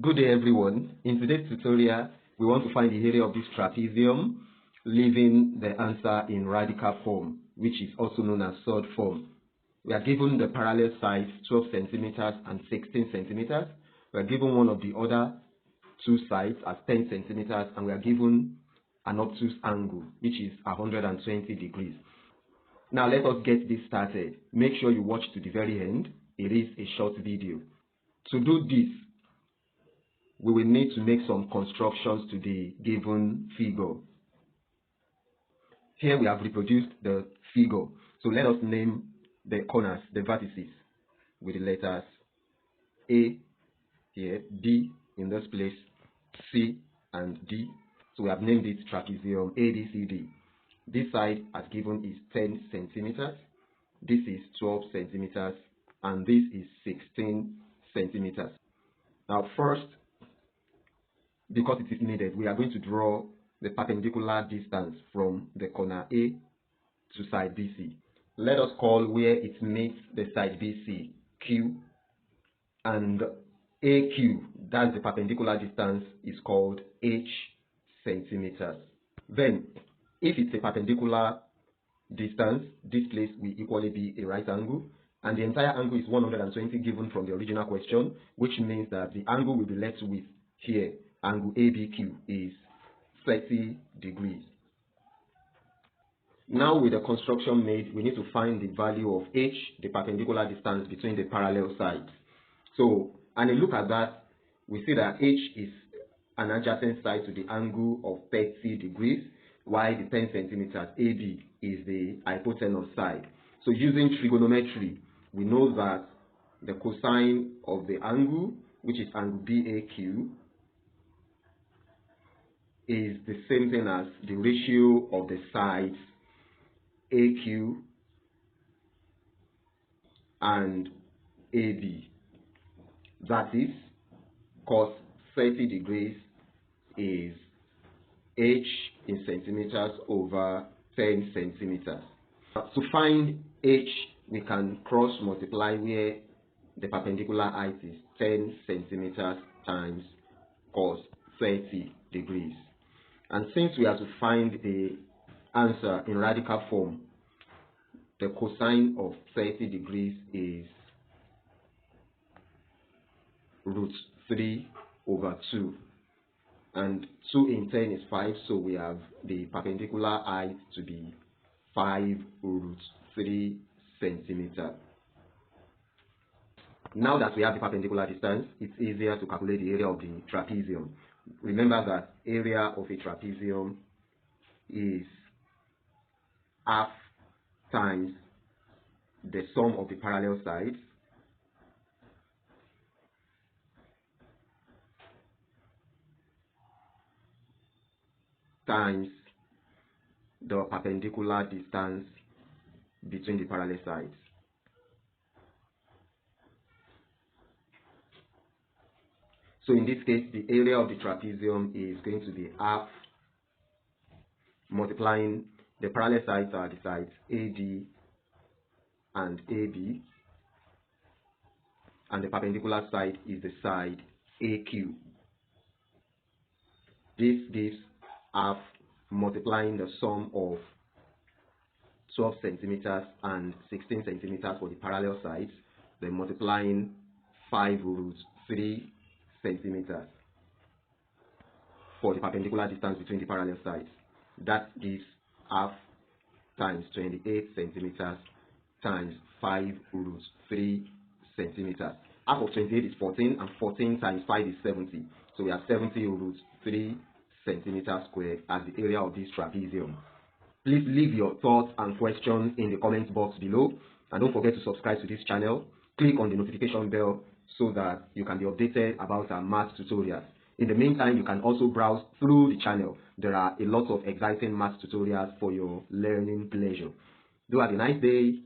Good day everyone. In today's tutorial, we want to find the area of this trapezium, leaving the answer in radical form, which is also known as third form. We are given the parallel sides 12 centimeters and 16 centimeters. We are given one of the other two sides as 10 centimeters, and we are given an obtuse angle, which is 120 degrees. Now let us get this started. Make sure you watch to the very end. It is a short video. To do this, we will need to make some constructions to the given figure. Here we have reproduced the figure. So let us name the corners, the vertices, with the letters A here, B in this place, C and D. So we have named it trapezium ABCD. This side as given is 10 centimeters. This is 12 centimeters. And this is 16 centimeters. Now first, because it is needed, we are going to draw the perpendicular distance from the corner A to side BC. Let us call where it meets the side BC Q, and AQ, that's the perpendicular distance, is called H centimeters. Then, if it's a perpendicular distance, this place will equally be a right angle, and the entire angle is 120 given from the original question, which means that the angle we'll be left with here, angle ABQ, is 30 degrees. Now with the construction made, we need to find the value of H, the perpendicular distance between the parallel sides. So, and a look at that, we see that H is an adjacent side to the angle of 30 degrees, while the 10 centimeters AB is the hypotenuse side. So using trigonometry, we know that the cosine of the angle, which is angle BAQ, is the same thing as the ratio of the sides AQ and AB. That is, cos 30 degrees is H in centimeters over 10 centimeters. To find H, we can cross multiply where the perpendicular height is 10 centimeters times cos 30 degrees. And since we have to find the answer in radical form, the cosine of 30 degrees is root 3 over 2. And 2 in 10 is 5, so we have the perpendicular height to be 5 root 3 centimeters. Now that we have the perpendicular distance, it's easier to calculate the area of the trapezium. Remember that area of a trapezium is half times the sum of the parallel sides times the perpendicular distance between the parallel sides. So in this case, the area of the trapezium is going to be half multiplying the parallel sides are the sides AD and AB, and the perpendicular side is the side AQ. This gives half multiplying the sum of 12 centimeters and 16 centimeters for the parallel sides, then multiplying 5 root 3 centimeters for the perpendicular distance between the parallel sides. That gives half times 28 centimeters times 5 root 3 centimeters. Half of 28 is 14, and 14 times 5 is 70. So we have 70 root 3 centimeters squared as the area of this trapezium. Please leave your thoughts and questions in the comment box below, and don't forget to subscribe to this channel. Click on the notification bell so that you can be updated about our math tutorials. In the meantime, you can also browse through the channel. There are a lot of exciting math tutorials for your learning pleasure. Do have a nice day.